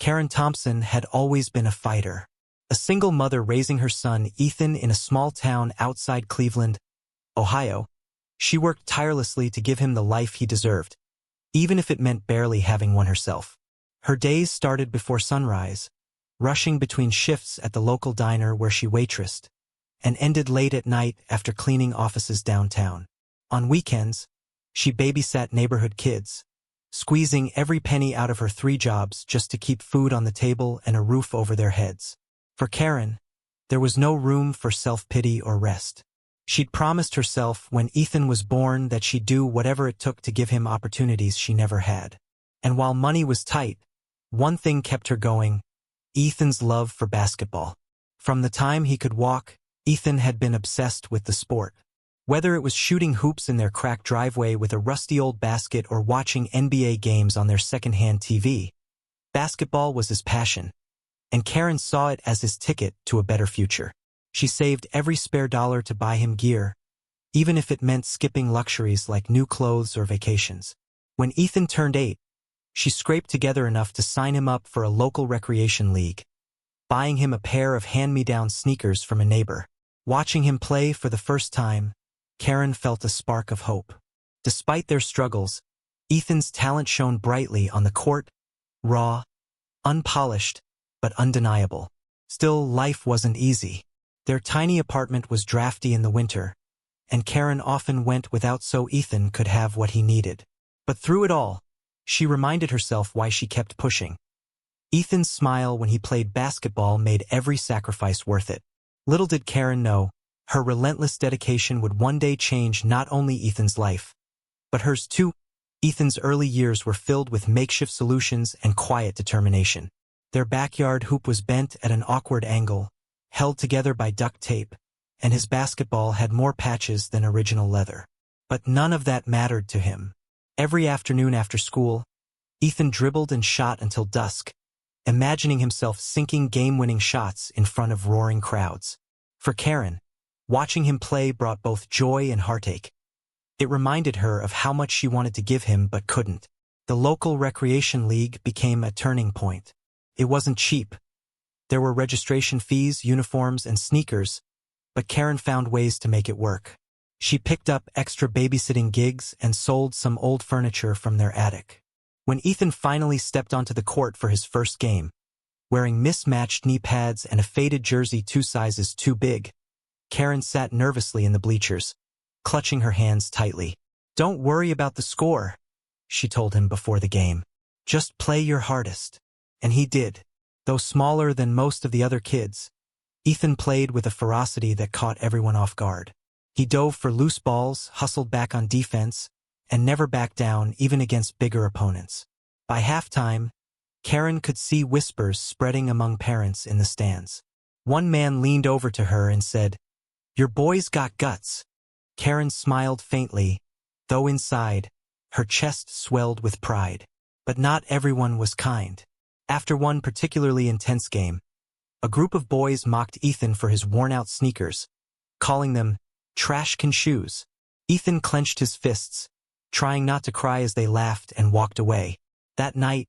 Karen Thompson had always been a fighter. A single mother raising her son Ethan in a small town outside Cleveland, Ohio, she worked tirelessly to give him the life he deserved, even if it meant barely having one herself. Her days started before sunrise, rushing between shifts at the local diner where she waitressed, and ended late at night after cleaning offices downtown. On weekends, she babysat neighborhood kids, squeezing every penny out of her 3 jobs just to keep food on the table and a roof over their heads. For Karen, there was no room for self-pity or rest. She'd promised herself when Ethan was born that she'd do whatever it took to give him opportunities she never had. And while money was tight, one thing kept her going: Ethan's love for basketball. From the time he could walk, Ethan had been obsessed with the sport. Whether it was shooting hoops in their cracked driveway with a rusty old basket or watching NBA games on their secondhand TV, basketball was his passion, and Karen saw it as his ticket to a better future. She saved every spare dollar to buy him gear, even if it meant skipping luxuries like new clothes or vacations. When Ethan turned 8, she scraped together enough to sign him up for a local recreation league, buying him a pair of hand-me-down sneakers from a neighbor. Watching him play for the first time, Karen felt a spark of hope. Despite their struggles, Ethan's talent shone brightly on the court, raw, unpolished, but undeniable. Still, life wasn't easy. Their tiny apartment was drafty in the winter, and Karen often went without so Ethan could have what he needed. But through it all, she reminded herself why she kept pushing. Ethan's smile when he played basketball made every sacrifice worth it. Little did Karen know, her relentless dedication would one day change not only Ethan's life, but hers too. Ethan's early years were filled with makeshift solutions and quiet determination. Their backyard hoop was bent at an awkward angle, held together by duct tape, and his basketball had more patches than original leather. But none of that mattered to him. Every afternoon after school, Ethan dribbled and shot until dusk, imagining himself sinking game-winning shots in front of roaring crowds. For Karen, watching him play brought both joy and heartache. It reminded her of how much she wanted to give him but couldn't. The local recreation league became a turning point. It wasn't cheap. There were registration fees, uniforms, and sneakers, but Karen found ways to make it work. She picked up extra babysitting gigs and sold some old furniture from their attic. When Ethan finally stepped onto the court for his first game, wearing mismatched knee pads and a faded jersey 2 sizes too big, Karen sat nervously in the bleachers, clutching her hands tightly. "Don't worry about the score," she told him before the game. "Just play your hardest." And he did. Though smaller than most of the other kids, Ethan played with a ferocity that caught everyone off guard. He dove for loose balls, hustled back on defense, and never backed down even against bigger opponents. By halftime, Karen could see whispers spreading among parents in the stands. One man leaned over to her and said, "Your boy's got guts." Karen smiled faintly, though inside, her chest swelled with pride. But not everyone was kind. After one particularly intense game, a group of boys mocked Ethan for his worn-out sneakers, calling them trash can shoes. Ethan clenched his fists, trying not to cry as they laughed and walked away. That night,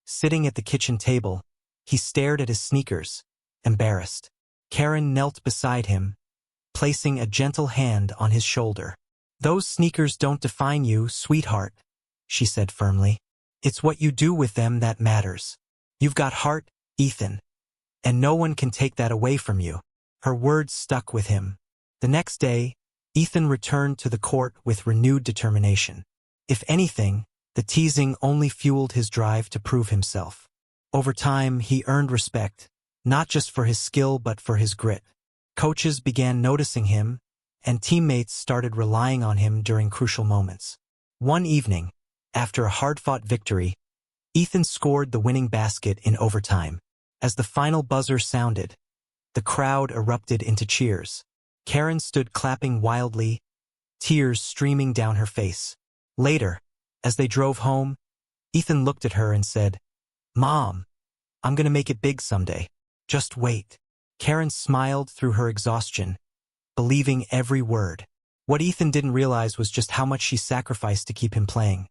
sitting at the kitchen table, he stared at his sneakers, embarrassed. Karen knelt beside him, placing a gentle hand on his shoulder. "Those sneakers don't define you, sweetheart," she said firmly. "It's what you do with them that matters. You've got heart, Ethan, and no one can take that away from you." Her words stuck with him. The next day, Ethan returned to the court with renewed determination. If anything, the teasing only fueled his drive to prove himself. Over time, he earned respect, not just for his skill but for his grit. Coaches began noticing him, and teammates started relying on him during crucial moments. One evening, after a hard-fought victory, Ethan scored the winning basket in overtime. As the final buzzer sounded, the crowd erupted into cheers. Karen stood clapping wildly, tears streaming down her face. Later, as they drove home, Ethan looked at her and said, "Mom, I'm gonna make it big someday. Just wait." Karen smiled through her exhaustion, believing every word. What Ethan didn't realize was just how much she sacrificed to keep him playing.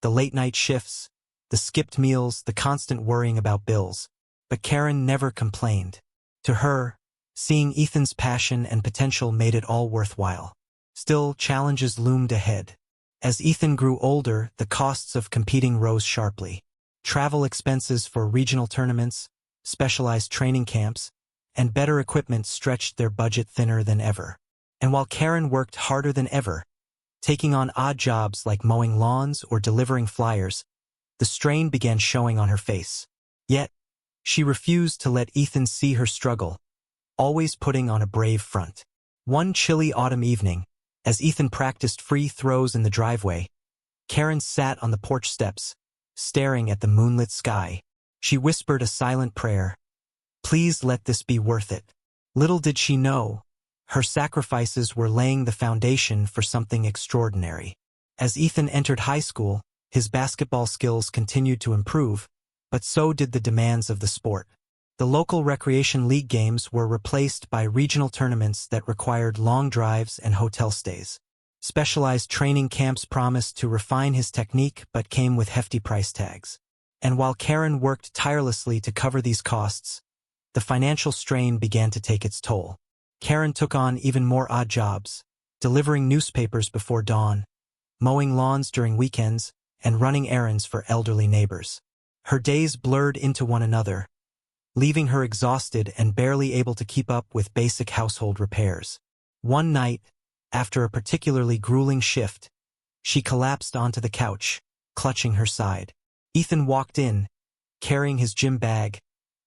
The late-night shifts, the the skipped meals, the constant worrying about bills. But Karen never complained. To her, seeing Ethan's passion and potential made it all worthwhile. Still, challenges loomed ahead. As Ethan grew older, the costs of competing rose sharply. Travel expenses for regional tournaments, specialized training camps, and better equipment stretched their budget thinner than ever. And while Karen worked harder than ever, taking on odd jobs like mowing lawns or delivering flyers, the strain began showing on her face. Yet, she refused to let Ethan see her struggle, always putting on a brave front. One chilly autumn evening, as Ethan practiced free throws in the driveway, Karen sat on the porch steps, staring at the moonlit sky. She whispered a silent prayer. "Please let this be worth it." Little did she know, her sacrifices were laying the foundation for something extraordinary. As Ethan entered high school, his basketball skills continued to improve, but so did the demands of the sport. The local recreation league games were replaced by regional tournaments that required long drives and hotel stays. Specialized training camps promised to refine his technique but came with hefty price tags. And while Karen worked tirelessly to cover these costs, the financial strain began to take its toll. Karen took on even more odd jobs, delivering newspapers before dawn, mowing lawns during weekends, and running errands for elderly neighbors. Her days blurred into one another, leaving her exhausted and barely able to keep up with basic household repairs. One night, after a particularly grueling shift, she collapsed onto the couch, clutching her side. Ethan walked in, carrying his gym bag,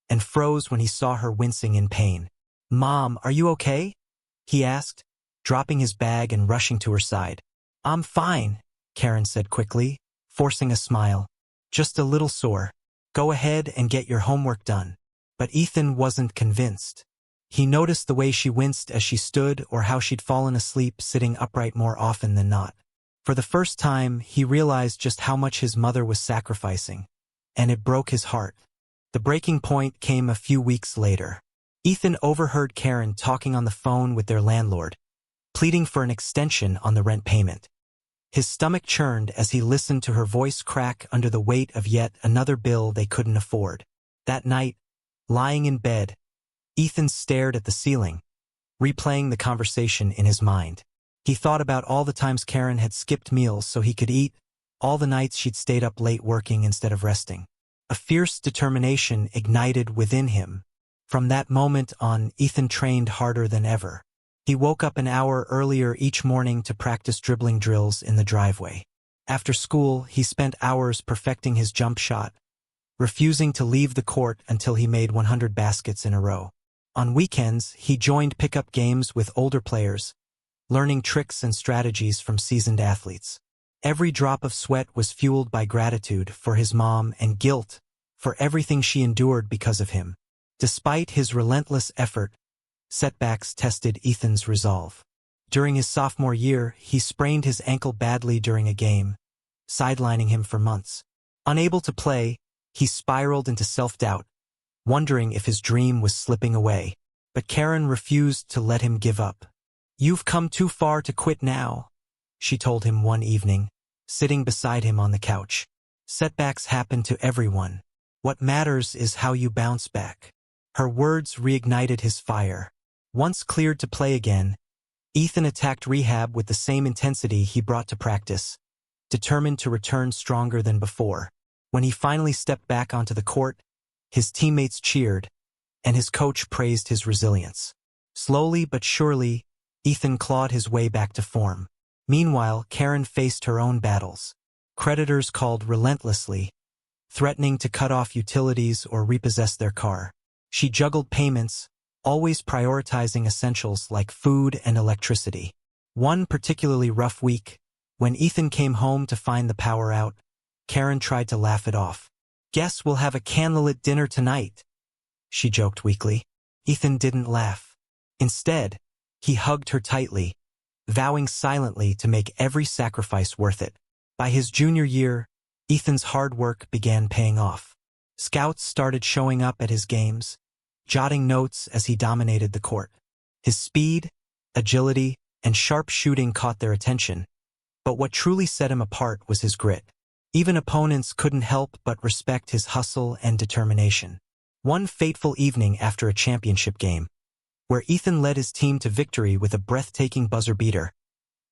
and froze when he saw her wincing in pain. "Mom, are you okay?" he asked, dropping his bag and rushing to her side. "I'm fine," Karen said quickly, forcing a smile. "Just a little sore. Go ahead and get your homework done." But Ethan wasn't convinced. He noticed the way she winced as she stood or how she'd fallen asleep sitting upright more often than not. For the first time, he realized just how much his mother was sacrificing, and it broke his heart. The breaking point came a few weeks later. Ethan overheard Karen talking on the phone with their landlord, pleading for an extension on the rent payment. His stomach churned as he listened to her voice crack under the weight of yet another bill they couldn't afford. That night, lying in bed, Ethan stared at the ceiling, replaying the conversation in his mind. He thought about all the times Karen had skipped meals so he could eat, all the nights she'd stayed up late working instead of resting. A fierce determination ignited within him. From that moment on, Ethan trained harder than ever. He woke up an hour earlier each morning to practice dribbling drills in the driveway. After school, he spent hours perfecting his jump shot, refusing to leave the court until he made 100 baskets in a row. On weekends, he joined pickup games with older players, learning tricks and strategies from seasoned athletes. Every drop of sweat was fueled by gratitude for his mom and guilt for everything she endured because of him. Despite his relentless effort, setbacks tested Ethan's resolve. During his sophomore year, he sprained his ankle badly during a game, sidelining him for months. Unable to play, he spiraled into self-doubt, wondering if his dream was slipping away. But Karen refused to let him give up. "You've come too far to quit now," she told him one evening, sitting beside him on the couch. "Setbacks happen to everyone. What matters is how you bounce back." Her words reignited his fire. Once cleared to play again, Ethan attacked rehab with the same intensity he brought to practice, determined to return stronger than before. When he finally stepped back onto the court, his teammates cheered, and his coach praised his resilience. Slowly but surely, Ethan clawed his way back to form. Meanwhile, Karen faced her own battles. Creditors called relentlessly, threatening to cut off utilities or repossess their car. She juggled payments, always prioritizing essentials like food and electricity. One particularly rough week, when Ethan came home to find the power out, Karen tried to laugh it off. "Guess we'll have a candlelit dinner tonight," she joked weakly. Ethan didn't laugh. Instead, he hugged her tightly, vowing silently to make every sacrifice worth it. By his junior year, Ethan's hard work began paying off. Scouts started showing up at his games, jotting notes as he dominated the court. His speed, agility, and sharp shooting caught their attention, but what truly set him apart was his grit. Even opponents couldn't help but respect his hustle and determination. One fateful evening after a championship game, where Ethan led his team to victory with a breathtaking buzzer beater,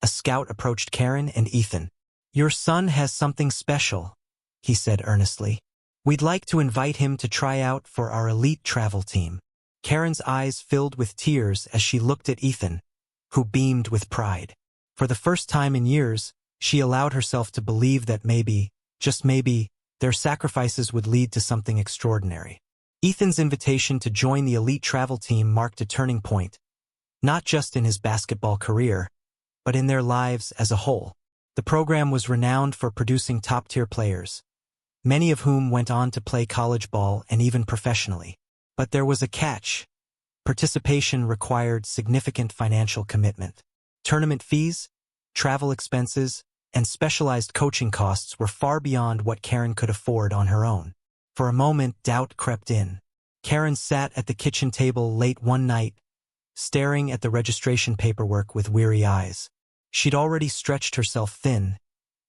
a scout approached Karen and Ethan. "Your son has something special," he said earnestly. "We'd like to invite him to try out for our elite travel team." Karen's eyes filled with tears as she looked at Ethan, who beamed with pride. For the first time in years, she allowed herself to believe that maybe, just maybe, their sacrifices would lead to something extraordinary. Ethan's invitation to join the elite travel team marked a turning point, not just in his basketball career, but in their lives as a whole. The program was renowned for producing top-tier players, many of whom went on to play college ball and even professionally. But there was a catch. Participation required significant financial commitment. Tournament fees, travel expenses, and specialized coaching costs were far beyond what Karen could afford on her own. For a moment, doubt crept in. Karen sat at the kitchen table late one night, staring at the registration paperwork with weary eyes. She'd already stretched herself thin,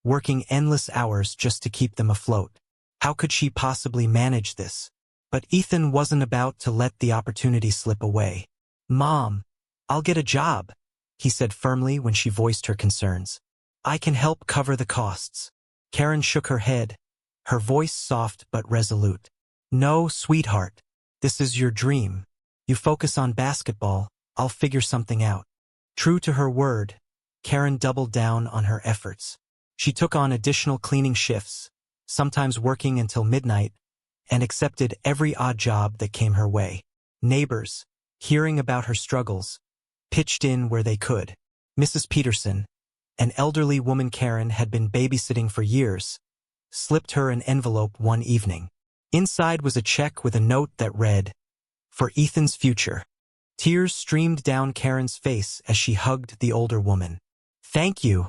working endless hours just to keep them afloat. How could she possibly manage this? But Ethan wasn't about to let the opportunity slip away. "Mom, I'll get a job," he said firmly when she voiced her concerns. "I can help cover the costs." Karen shook her head, her voice soft but resolute. "No, sweetheart. This is your dream. You focus on basketball, I'll figure something out." True to her word, Karen doubled down on her efforts. She took on additional cleaning shifts, sometimes working until midnight, and accepted every odd job that came her way. Neighbors, hearing about her struggles, pitched in where they could. Mrs. Peterson, an elderly woman Karen had been babysitting for years, slipped her an envelope one evening. Inside was a check with a note that read, "For Ethan's future." Tears streamed down Karen's face as she hugged the older woman. "Thank you,"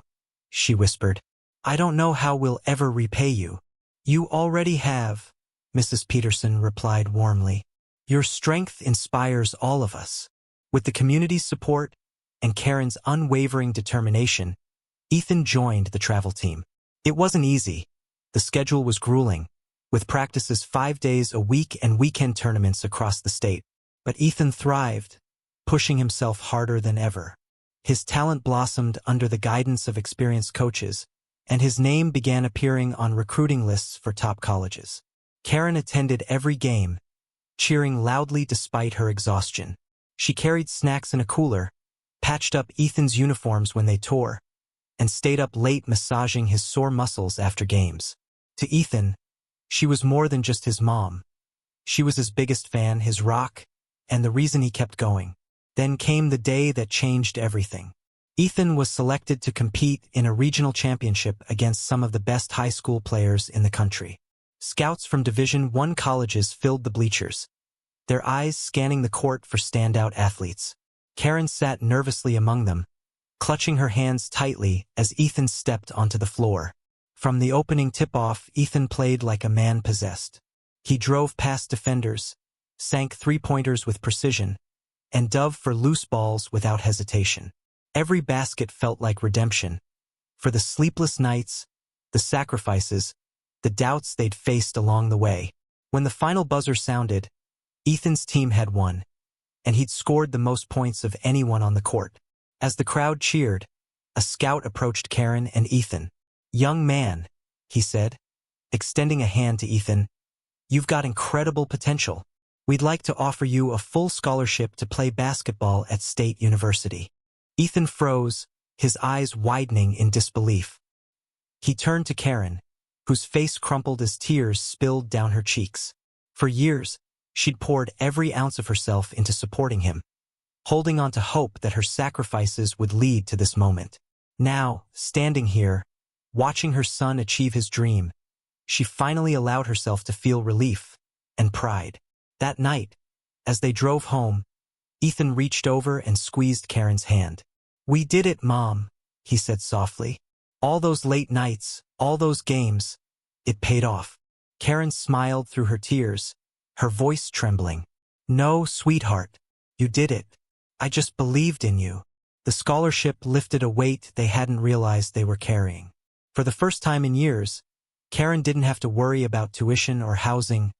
she whispered. "I don't know how we'll ever repay you." "You already have," Mrs. Peterson replied warmly. "Your strength inspires all of us." With the community's support and Karen's unwavering determination, Ethan joined the travel team. It wasn't easy. The schedule was grueling, with practices 5 days a week and weekend tournaments across the state. But Ethan thrived, pushing himself harder than ever. His talent blossomed under the guidance of experienced coaches, and his name began appearing on recruiting lists for top colleges. Karen attended every game, cheering loudly despite her exhaustion. She carried snacks in a cooler, patched up Ethan's uniforms when they tore, and stayed up late massaging his sore muscles after games. To Ethan, she was more than just his mom. She was his biggest fan, his rock, and the reason he kept going. Then came the day that changed everything. Ethan was selected to compete in a regional championship against some of the best high school players in the country. Scouts from Division I colleges filled the bleachers, their eyes scanning the court for standout athletes. Karen sat nervously among them, clutching her hands tightly as Ethan stepped onto the floor. From the opening tip-off, Ethan played like a man possessed. He drove past defenders, sank three-pointers with precision, and dove for loose balls without hesitation. Every basket felt like redemption, for the sleepless nights, the sacrifices, the doubts they'd faced along the way. When the final buzzer sounded, Ethan's team had won, and he'd scored the most points of anyone on the court. As the crowd cheered, a scout approached Karen and Ethan. "Young man," he said, extending a hand to Ethan, "you've got incredible potential. We'd like to offer you a full scholarship to play basketball at State University." Ethan froze, his eyes widening in disbelief. He turned to Karen, whose face crumpled as tears spilled down her cheeks. For years, she'd poured every ounce of herself into supporting him, holding on to hope that her sacrifices would lead to this moment. Now, standing here, watching her son achieve his dream, she finally allowed herself to feel relief and pride. That night, as they drove home, Ethan reached over and squeezed Karen's hand. "We did it, Mom," he said softly. "All those late nights, all those games, it paid off." Karen smiled through her tears, her voice trembling. "No, sweetheart, you did it. I just believed in you." The scholarship lifted a weight they hadn't realized they were carrying. For the first time in years, Karen didn't have to worry about tuition or housing.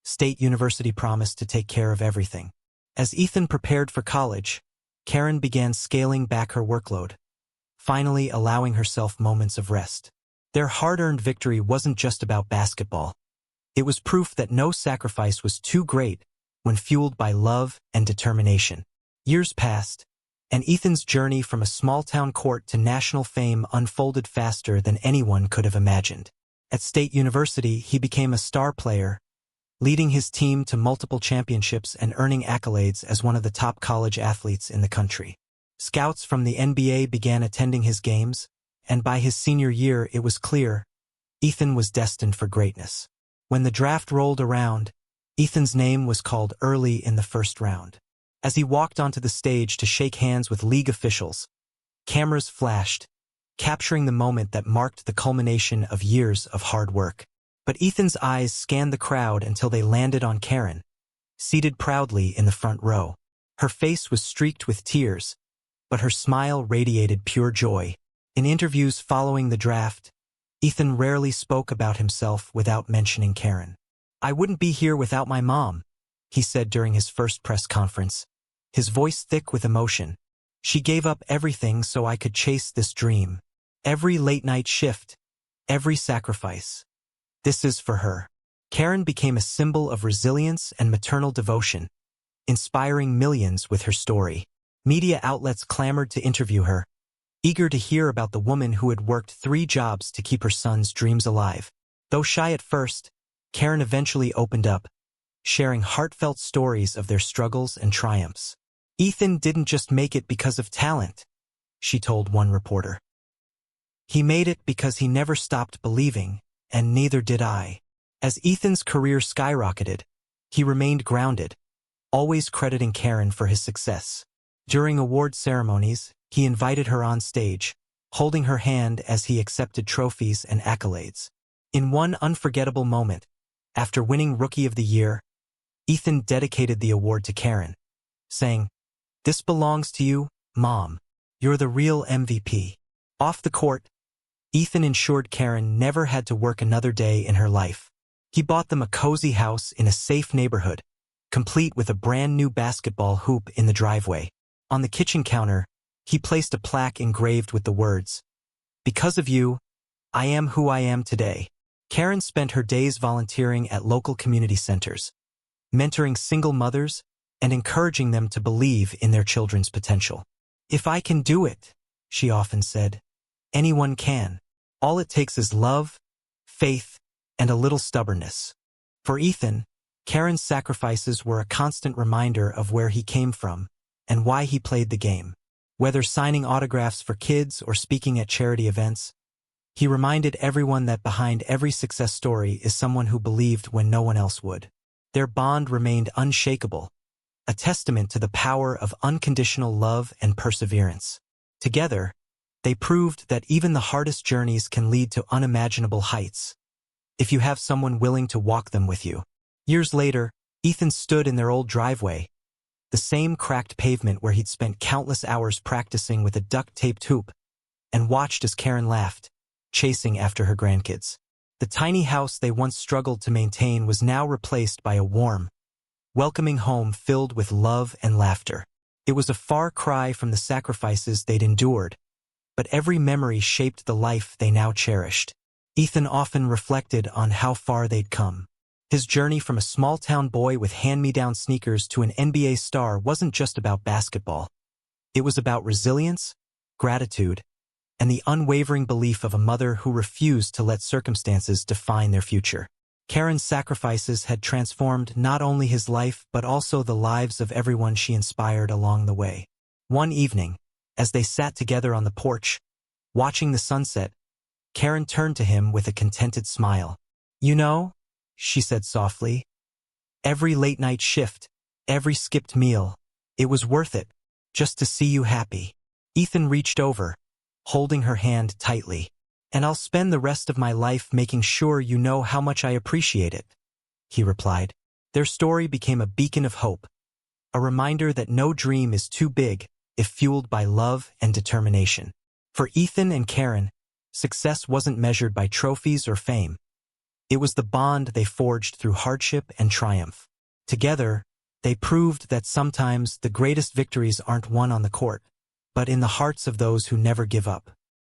State University promised to take care of everything. As Ethan prepared for college, Karen began scaling back her workload, finally allowing herself moments of rest. Their hard-earned victory wasn't just about basketball. It was proof that no sacrifice was too great when fueled by love and determination. Years passed, and Ethan's journey from a small-town court to national fame unfolded faster than anyone could have imagined. At State University, he became a star player, leading his team to multiple championships and earning accolades as one of the top college athletes in the country. Scouts from the NBA began attending his games, and by his senior year it was clear Ethan was destined for greatness. When the draft rolled around, Ethan's name was called early in the first round. As he walked onto the stage to shake hands with league officials, cameras flashed, capturing the moment that marked the culmination of years of hard work. But Ethan's eyes scanned the crowd until they landed on Karen, seated proudly in the front row. Her face was streaked with tears, but her smile radiated pure joy. In interviews following the draft, Ethan rarely spoke about himself without mentioning Karen. "I wouldn't be here without my mom," he said during his first press conference, his voice thick with emotion. "She gave up everything so I could chase this dream. Every late-night shift, every sacrifice. This is for her." Karen became a symbol of resilience and maternal devotion, inspiring millions with her story. Media outlets clamored to interview her, eager to hear about the woman who had worked 3 jobs to keep her son's dreams alive. Though shy at first, Karen eventually opened up, sharing heartfelt stories of their struggles and triumphs. "Ethan didn't just make it because of talent," she told one reporter. "He made it because he never stopped believing, and neither did I." As Ethan's career skyrocketed, he remained grounded, always crediting Karen for his success. During award ceremonies, he invited her on stage, holding her hand as he accepted trophies and accolades. In one unforgettable moment, after winning Rookie of the Year, Ethan dedicated the award to Karen, saying, "This belongs to you, Mom. You're the real MVP." Off the court, Ethan ensured Karen never had to work another day in her life. He bought them a cozy house in a safe neighborhood, complete with a brand new basketball hoop in the driveway. On the kitchen counter, he placed a plaque engraved with the words, "Because of you, I am who I am today." Karen spent her days volunteering at local community centers, mentoring single mothers and encouraging them to believe in their children's potential. "If I can do it," she often said, "anyone can. All it takes is love, faith, and a little stubbornness." For Ethan, Karen's sacrifices were a constant reminder of where he came from and why he played the game. Whether signing autographs for kids or speaking at charity events, he reminded everyone that behind every success story is someone who believed when no one else would. Their bond remained unshakable, a testament to the power of unconditional love and perseverance. Together, they proved that even the hardest journeys can lead to unimaginable heights, if you have someone willing to walk them with you. Years later, Ethan stood in their old driveway, the same cracked pavement where he'd spent countless hours practicing with a duct-taped hoop, and watched as Karen laughed, chasing after her grandkids. The tiny house they once struggled to maintain was now replaced by a warm, welcoming home filled with love and laughter. It was a far cry from the sacrifices they'd endured, but every memory shaped the life they now cherished. Ethan often reflected on how far they'd come. His journey from a small-town boy with hand-me-down sneakers to an NBA star wasn't just about basketball. It was about resilience, gratitude, and the unwavering belief of a mother who refused to let circumstances define their future. Karen's sacrifices had transformed not only his life but also the lives of everyone she inspired along the way. One evening, as they sat together on the porch, watching the sunset, Karen turned to him with a contented smile. "You know," she said softly, "every late-night shift, every skipped meal, it was worth it, just to see you happy." Ethan reached over, holding her hand tightly. "And I'll spend the rest of my life making sure you know how much I appreciate it," he replied. Their story became a beacon of hope, a reminder that no dream is too big if fueled by love and determination. For Ethan and Karen, success wasn't measured by trophies or fame. It was the bond they forged through hardship and triumph. Together, they proved that sometimes the greatest victories aren't won on the court, but in the hearts of those who never give up.